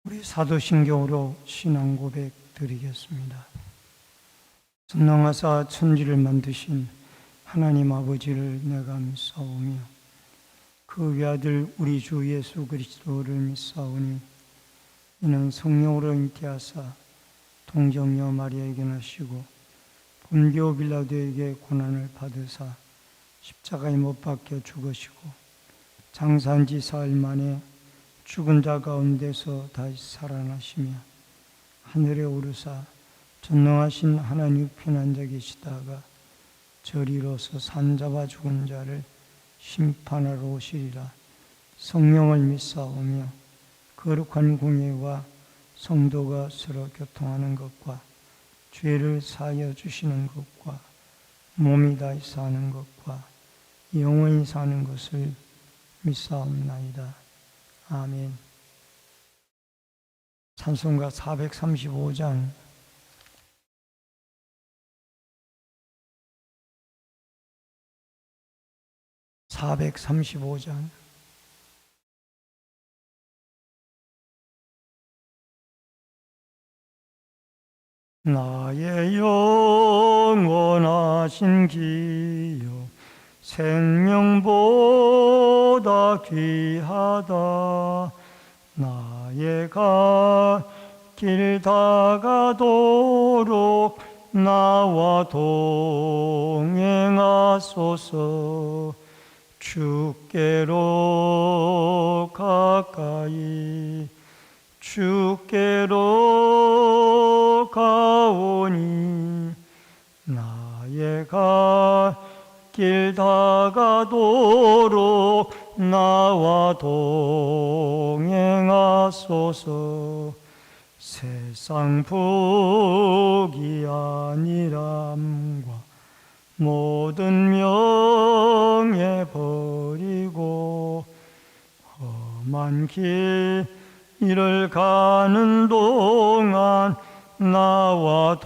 우리 사도신경으로 신앙 고백 드리겠습니다. 선능하사 천지를 만드신 하나님 아버지를 내가 믿사오며 그 외아들 우리 주 예수 그리스도를 믿사오니 이는 성령으로 잉태하사 동정녀 마리아에게 나시고 본디오 빌라도에게 고난을 받으사 십자가에 못 박혀 죽으시고 장사한 지 사흘 만에 죽은 자 가운데서 다시 살아나시며 하늘에 오르사 전능하신 하나님 우편에 앉아 계시다가 저리로서 산자와 죽은 자를 심판하러 오시리라. 성령을 믿사오며 거룩한 공예와 성도가 서로 교통하는 것과 죄를 사하여 주시는 것과 몸이 다시 사는 것과 영원히 사는 것을 믿사옵나이다. 아멘. 찬송가 435장 나의 영원하신 기요 생명보다 귀하다. 나의 갈 길 다가도록 나와 동행하소서. 주께로 가까이 주께로 가오니 나의 갈 길 다가도록 나와 동행하소서. 세상 복이 아니람과 모든 명예 버리고 험한 길을 가는 동안 나와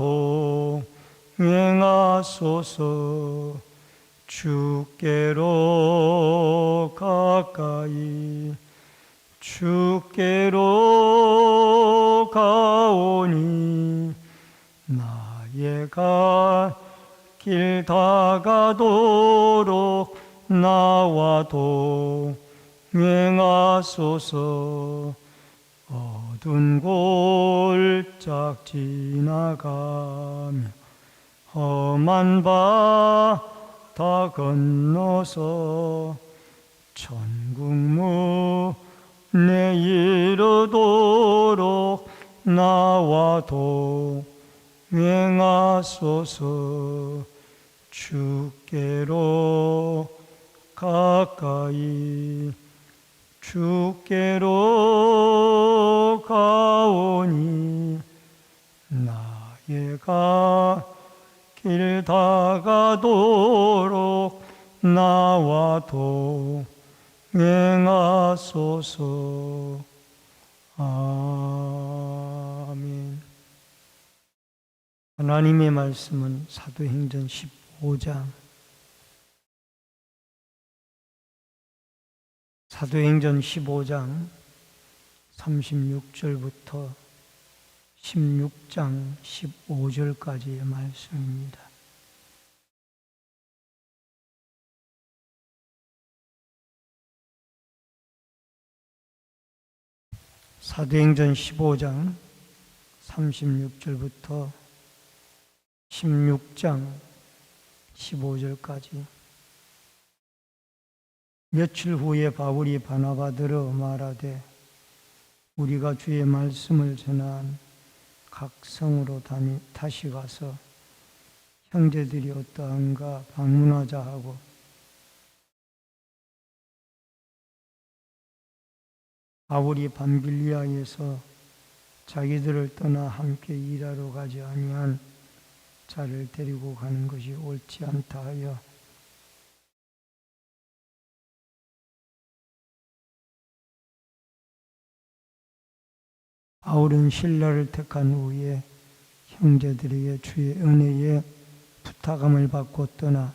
동행하소서. 주께로 가까이 주께로 가오니 나의 갈 길 다가도록 나와 동행하소서. 어두운 골짝 지나가며 험한 바다 건너서 천국 문에 이르도록 나와 동행하소서. 주께로 가까이 주께로 가오니 나의 갈 길 다가도록 나와 동행하소서. 아멘. 하나님의 말씀은 사도행전 15장 사도행전 15장 36절부터 16장 15절까지의 말씀입니다. 사도행전 15장 36절부터 16장 15절까지. 며칠 후에 바울이 바나바더러 말하되 우리가 주의 말씀을 전한 각 성으로 다시 가서 형제들이 어떠한가 방문하자 하고 바울이 밤빌리아에서 자기들을 떠나 함께 일하러 가지 아니한 자를 데리고 가는 것이 옳지 않다 하여 바울은 신라를 택한 후에 형제들에게 주의 은혜에 부탁함을 받고 떠나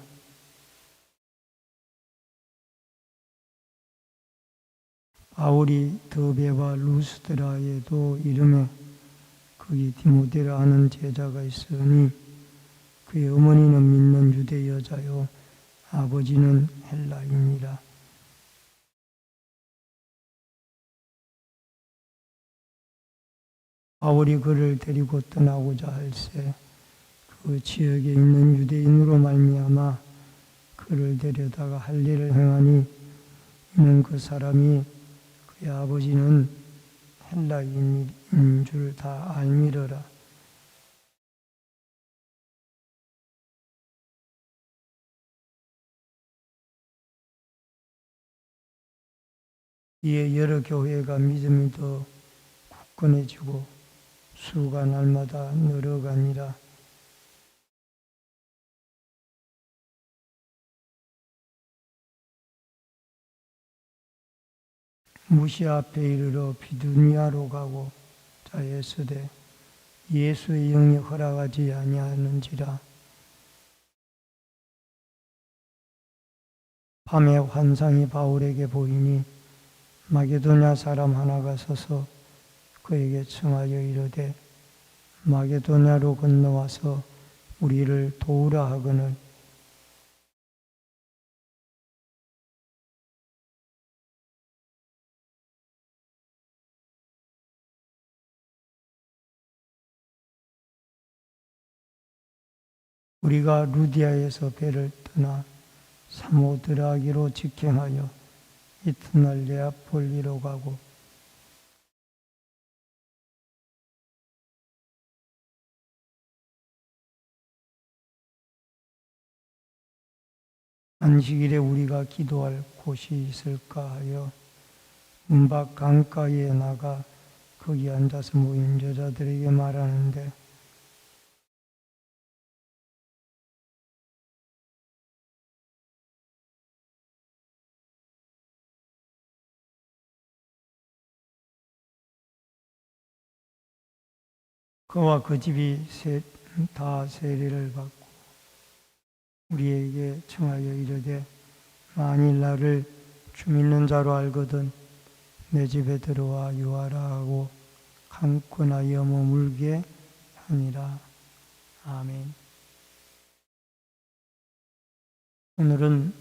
바울이 더베와 루스드라에도 이름에 거기 디모데라 하는 제자가 있으니 그의 어머니는 믿는 유대 여자요 아버지는 헬라인이라. 바울이 그를 데리고 떠나고자 할새 그 지역에 있는 유대인으로 말미암아 그를 데려다가 할 일을 행하니 이는 그 사람이 그의 아버지는 헬라인인 줄 다 알미러라. 이에 여러 교회가 믿음이 더 굳건해지고 수가 날마다 늘어가니라. 무시아 앞에 이르러 비두니아로 가고 자에스되 예수의 영이 허락하지 아니하는지라. 밤에 환상이 바울에게 보이니 마게도냐 사람 하나가 서서 그에게 청하여 이르되 마게도냐로 건너와서 우리를 도우라 하거늘 우리가 루디아에서 배를 떠나 사모드라기로 직행하여 이튿날 네아폴리로 가고 안식일에 우리가 기도할 곳이 있을까 하여 문밖 강가에 나가 거기 앉아서 모인 여자들에게 말하는데 그와 그 집이 다 세례를 받고 우리에게 청하여 이르되 만일 나를 주 믿는 자로 알거든 내 집에 들어와 유하라 하고 강권하여 머물게 하니라. 아멘. 오늘은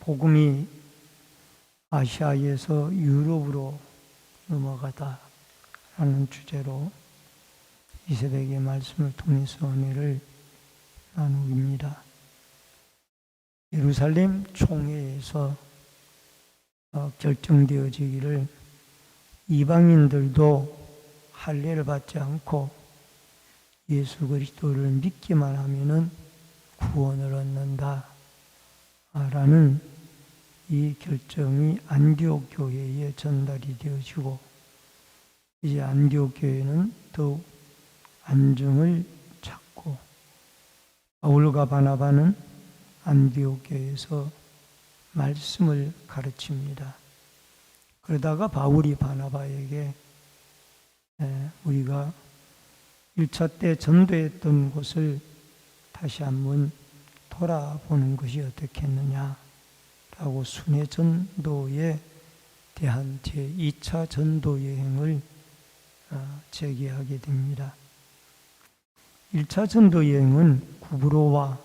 복음이 아시아에서 유럽으로 넘어가다 라는 주제로 이 새벽의 말씀을 통해서 은혜를 나누깁니다. 예루살렘 총회에서 결정되어지기를 이방인들도 할례를 받지 않고 예수 그리스도를 믿기만 하면은 구원을 얻는다 라는 이 결정이 안디옥 교회에 전달이 되어지고 이제 안디옥 교회는 더욱 안정을 찾고 바울과 바나바는 안디옥 교회에서 말씀을 가르칩니다. 그러다가 바울이 바나바에게 우리가 1차 때 전도했던 곳을 다시 한번 돌아보는 것이 어떻겠느냐라고 순회 전도에 대한 제2차 전도 여행을 재개하게 됩니다. 1차 전도 여행은 구브로와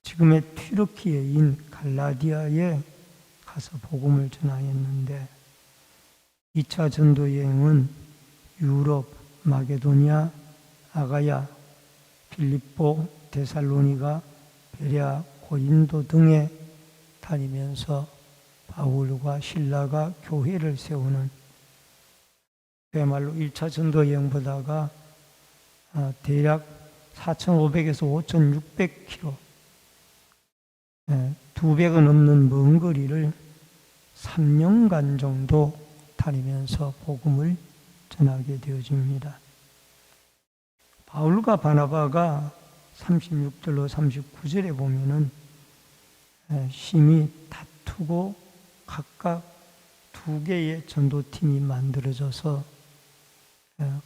지금의 튀르키예인 갈라디아에 가서 복음을 전하였는데 2차 전도 여행은 유럽, 마게도니아, 아가야, 빌립보, 데살로니가, 베레아, 고린도 등에 다니면서 바울과 실라가 교회를 세우는 그야말로 1차 전도 여행보다가 대략 4,500에서 5,600km 200은 넘는 먼 거리를 3년간 정도 다니면서 복음을 전하게 되어집니다. 바울과 바나바가 36절로 39절에 보면은 심히 다투고 각각 2개의 전도팀이 만들어져서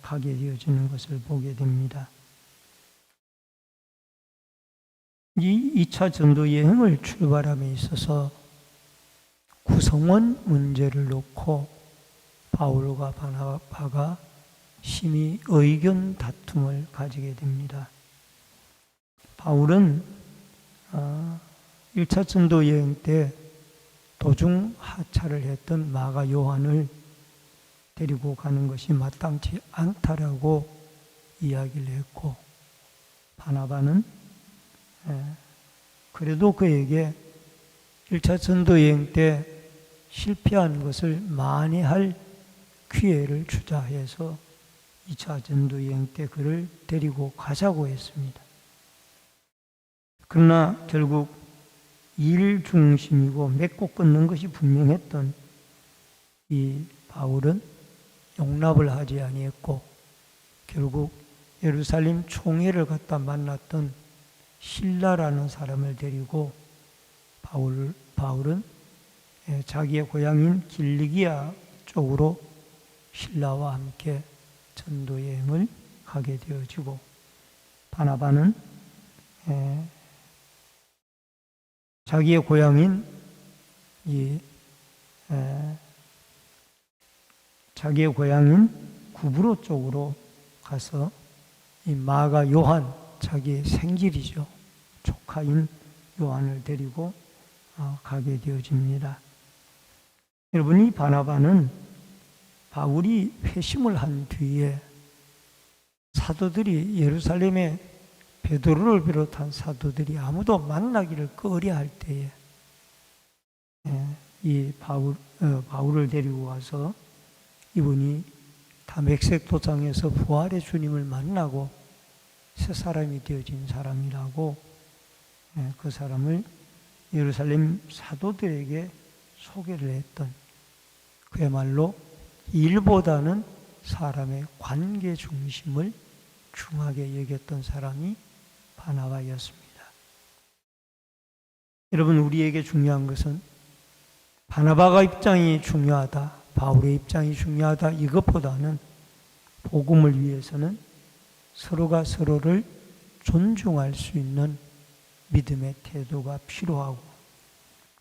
가게 되어지는 것을 보게 됩니다. 이 2차 전도 여행을 출발함에 있어서 구성원 문제를 놓고 바울과 바나바가 심히 의견 다툼을 가지게 됩니다. 바울은 1차 전도 여행 때 도중 하차를 했던 마가 요한을 데리고 가는 것이 마땅치 않다라고 이야기를 했고, 바나바는 그래도 그에게 1차 전도 여행 때 실패한 것을 만회할 기회를 주자 해서 2차 전도 여행 때 그를 데리고 가자고 했습니다. 그러나 결국 일 중심이고 맺고 끊는 것이 분명했던 이 바울은 용납을 하지 아니했고, 결국 예루살렘 총회를 갖다 만났던 실라라는 사람을 데리고 바울은 자기의 고향인 길리기아 쪽으로 실라와 함께 전도 여행을 가게 되어지고, 바나바는 자기의 고향인 구브로 쪽으로 가서 이 마가 요한, 자기의 생질이죠, 조카인 요한을 데리고 가게 되어집니다. 여러분, 이 바나바는 바울이 회심을 한 뒤에 사도들이 예루살렘에 베드로를 비롯한 사도들이 아무도 만나기를 꺼려할 때에 이 바울을 데리고 와서 이분이 다메섹 도상에서 부활의 주님을 만나고 새 사람이 되어진 사람이라고 그 사람을 예루살렘 사도들에게 소개를 했던, 그야말로 일보다는 사람의 관계 중심을 중하게 여겼던 사람이 바나바였습니다. 여러분, 우리에게 중요한 것은 바나바가 입장이 중요하다, 바울의 입장이 중요하다, 이것보다는 복음을 위해서는 서로가 서로를 존중할 수 있는 믿음의 태도가 필요하고,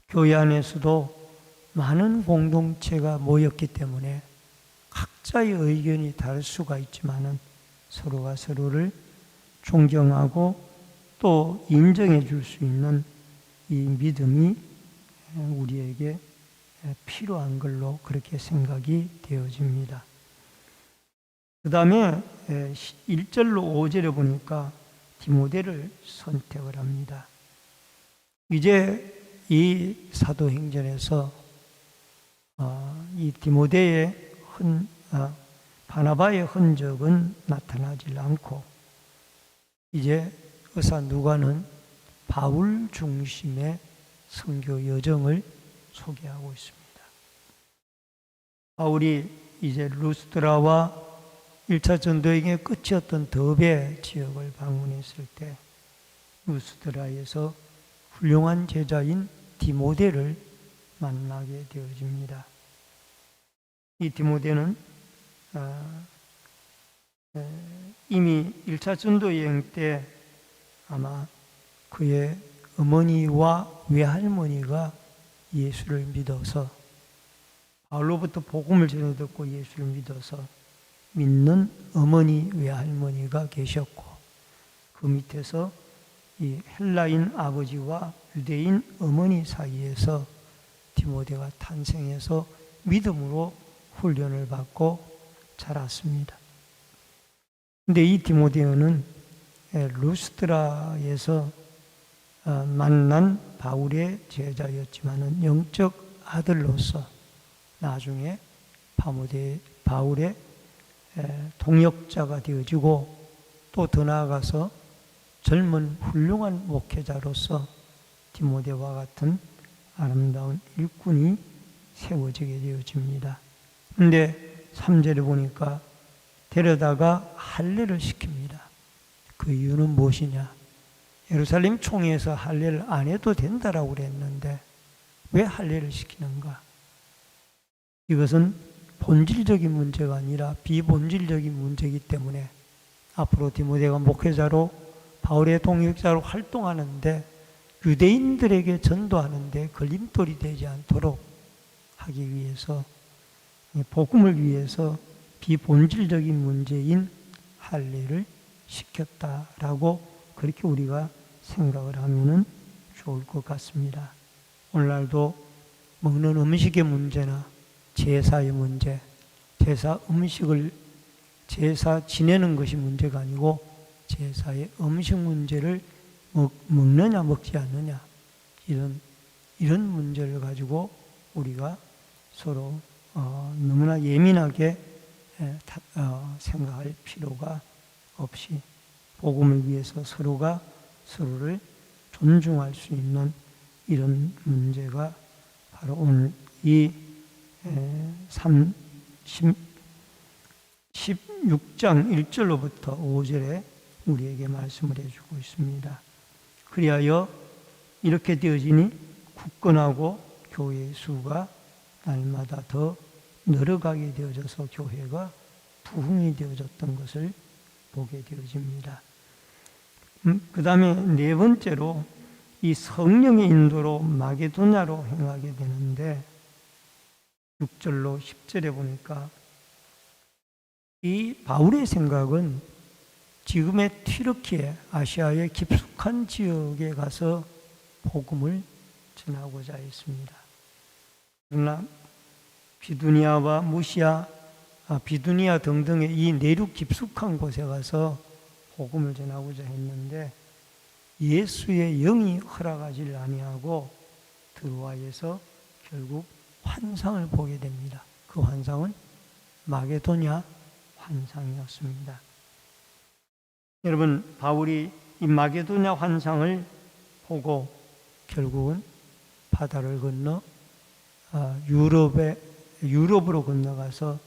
교회 안에서도 많은 공동체가 모였기 때문에 각자의 의견이 다를 수가 있지만은 서로가 서로를 존경하고 또 인정해 줄 수 있는 이 믿음이 우리에게 필요한 걸로 그렇게 생각이 되어집니다. 그 다음에 1절로 5절에 보니까 디모데를 선택을 합니다. 이제 이 사도행전에서 이 디모데의 바나바의 흔적은 나타나질 않고, 이제 의사 누가는 바울 중심의 선교 여정을 소개하고 있습니다. 바울이 이제 루스드라와 1차 전도행의 끝이었던 더베 지역을 방문했을 때 루스드라에서 훌륭한 제자인 디모데를 만나게 되어집니다. 이 디모데는 이미 1차 전도 여행 때 아마 그의 어머니와 외할머니가 예수를 믿어서, 바울로부터 복음을 전해 듣고 예수를 믿어서 믿는 어머니, 외할머니가 계셨고, 그 밑에서 이 헬라인 아버지와 유대인 어머니 사이에서 디모데가 탄생해서 믿음으로 훈련을 받고 자랐습니다. 근데 이 디모데는 루스드라에서 만난 바울의 제자였지만은 영적 아들로서 나중에 바울의 동역자가 되어지고, 또 더 나아가서 젊은 훌륭한 목회자로서 디모데와 같은 아름다운 일꾼이 세워지게 되어집니다. 그런데 3절에 보니까 데려다가 할례를 시킵니다. 그 이유는 무엇이냐? 예루살렘 총회에서 할례를 안 해도 된다라고 그랬는데 왜 할례를 시키는가? 이것은 본질적인 문제가 아니라 비본질적인 문제이기 때문에 앞으로 디모데가 목회자로 바울의 동역자로 활동하는데 유대인들에게 전도하는데 걸림돌이 되지 않도록 하기 위해서, 복음을 위해서 비본질적인 문제인 할례를 시켰다라고 그렇게 우리가 생각을 하면 좋을 것 같습니다. 오늘날도 먹는 음식의 문제나 제사의 문제, 제사 지내는 것이 문제가 아니고 제사의 음식 문제를 먹느냐 먹지 않느냐, 이런 문제를 가지고 우리가 서로 너무나 예민하게 생각할 필요가 없이 복음을 위해서 서로가 서로를 존중할 수 있는 이런 문제가 바로 오늘 이 16장 1절로부터 5절에 우리에게 말씀을 해주고 있습니다. 그리하여 이렇게 되어지니 굳건하고 교회의 수가 날마다 더 늘어가게 되어져서 교회가 부흥이 되어졌던 것을 보게 되어집니다. 그 다음에 네 번째로 이 성령의 인도로 마게도냐로 행하게 되는데 6절로 10절에 보니까 이 바울의 생각은 지금의 튀르키예, 아시아의 깊숙한 지역에 가서 복음을 전하고자 했습니다. 그러나 비두니아와 무시아, 비두니아 등등의 이 내륙 깊숙한 곳에 가서 복음을 전하고자 했는데 예수의 영이 허락하지 아니하고 드로아에서 결국 환상을 보게 됩니다. 그 환상은 마게도냐 환상이었습니다. 여러분, 바울이 이 마게도냐 환상을 보고 결국은 바다를 건너 유럽으로 건너가서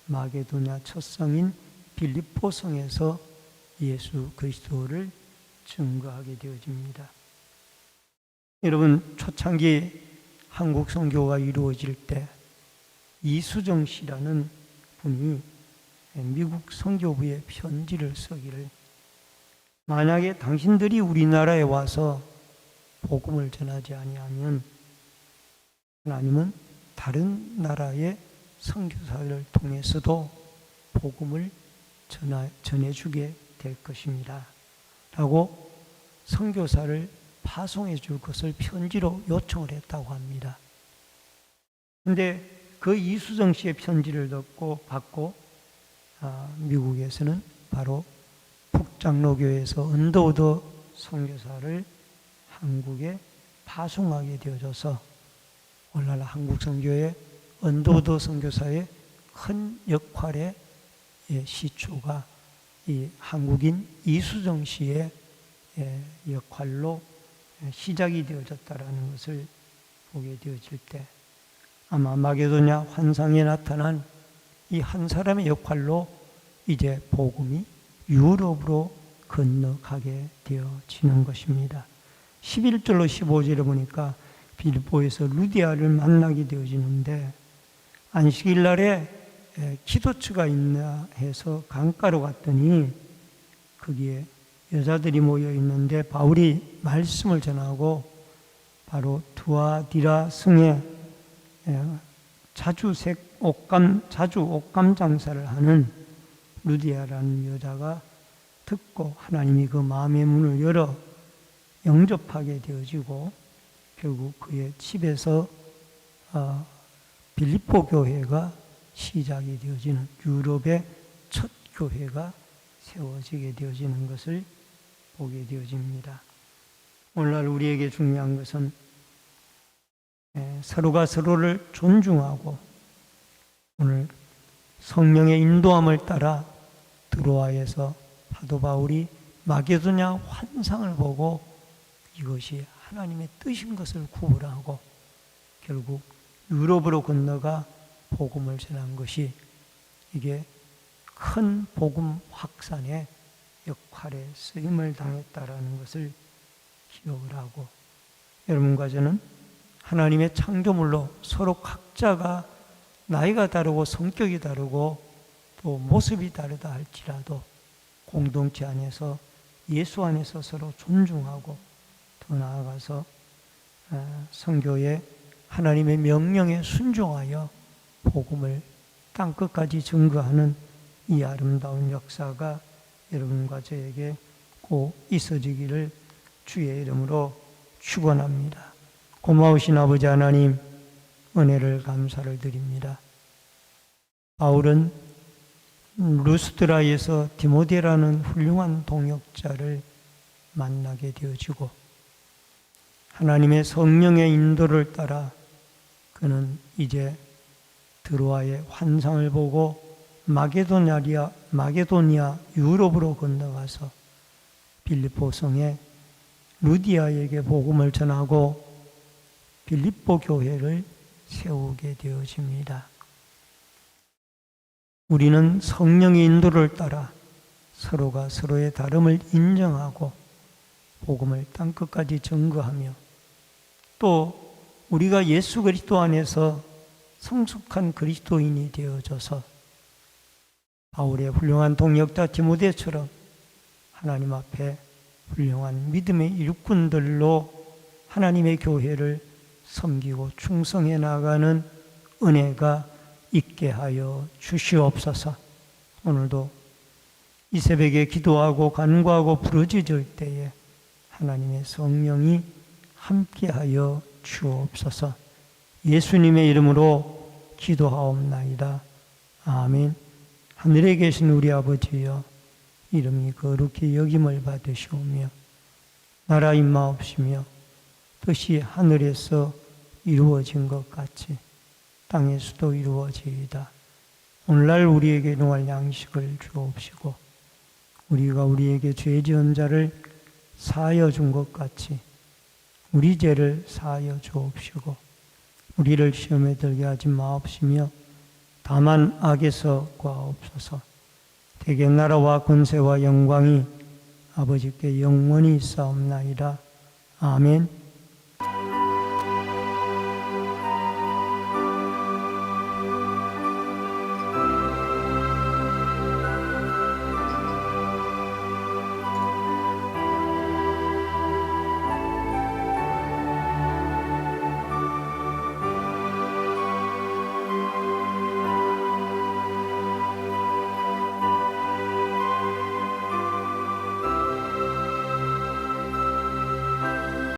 마게도냐 첫 성인 빌립보 성에서 예수 그리스도를 증거하게 되어집니다. 여러분, 초창기 한국 선교가 이루어질 때 이수정 씨라는 분이 미국 선교부에 편지를 쓰기를, 만약에 당신들이 우리나라에 와서 복음을 전하지 아니하면 하나님은 다른 나라의 선교사를 통해서도 복음을 전해주게 될 것입니다 라고 선교사를 파송해 줄 것을 편지로 요청을 했다고 합니다. 그런데 그 이수정 씨의 편지를 받고 미국에서는 바로 북장로교회에서 언더우드 선교사를 한국에 파송하게 되어져서 오늘날 한국 선교의 언더우드 선교사의 큰 역할의 시초가 이 한국인 이수정 씨의 역할로 시작이 되어졌다라는 것을 보게 되어질 때 아마 마게도냐 환상에 나타난 이 한 사람의 역할로 이제 복음이 유럽으로 건너가게 되어지는 것입니다. 11절로 15절에 보니까 빌립보에서 루디아를 만나게 되어지는데 안식일 날에 기도처가 있나 해서 강가로 갔더니 거기에 여자들이 모여 있는데 바울이 말씀을 전하고 바로 투아디라 성에 자주 옷감 장사를 하는 루디아라는 여자가 듣고 하나님이 그 마음의 문을 열어 영접하게 되어지고 결국 그의 집에서 빌립보 교회가 시작이 되어지는, 유럽의 첫 교회가 세워지게 되어지는 것을 보게 되어집니다. 오늘날 우리에게 중요한 것은 서로가 서로를 존중하고 오늘 성령의 인도함을 따라 드로아에서 사도 바울이 마게도냐 환상을 보고 이것이 하나님의 뜻인 것을 구분하고 결국 유럽으로 건너가 복음을 전한 것이 이게 큰 복음 확산의 역할에 쓰임을 당했다라는 것을 기억을 하고, 여러분과 저는 하나님의 창조물로 서로 각자가 나이가 다르고 성격이 다르고 또 모습이 다르다 할지라도 공동체 안에서 예수 안에서 서로 존중하고 더 나아가서 선교의 하나님의 명령에 순종하여 복음을 땅끝까지 증거하는 이 아름다운 역사가 여러분과 저에게 꼭 있어지기를 주의 이름으로 축원합니다. 고마우신 아버지 하나님, 은혜를 감사를 드립니다. 바울은 루스드라에서 디모데라는 훌륭한 동역자를 만나게 되어지고 하나님의 성령의 인도를 따라 그는 이제 드로아의 환상을 보고 마게도니아 유럽으로 건너가서 빌립보 성에 루디아에게 복음을 전하고 빌립보 교회를 세우게 되어집니다. 우리는 성령의 인도를 따라 서로가 서로의 다름을 인정하고 복음을 땅끝까지 증거하며 또 우리가 예수 그리스도 안에서 성숙한 그리스도인이 되어져서 바울의 훌륭한 동역자 디모데처럼 하나님 앞에 훌륭한 믿음의 일꾼들로 하나님의 교회를 섬기고 충성해 나가는 은혜가 있게 하여 주시옵소서. 오늘도 이 새벽에 기도하고 간구하고 부르짖을 때에 하나님의 성령이 함께하여 주옵소서. 예수님의 이름으로 기도하옵나이다. 아멘. 하늘에 계신 우리 아버지여, 이름이 거룩히 여김을 받으시오며 나라 임하옵시며 뜻이 하늘에서 이루어진 것 같이 땅에서도 이루어지이다. 오늘날 우리에게 일용할 양식을 주옵시고 우리가 우리에게 죄 지은 자를 사하여 준 것 같이 우리 죄를 사하여 주옵시고 우리를 시험에 들게 하지 마옵시며 다만 악에서 구하옵소서. 대개 나라와 권세와 영광이 아버지께 영원히 있사옵나이다. 아멘.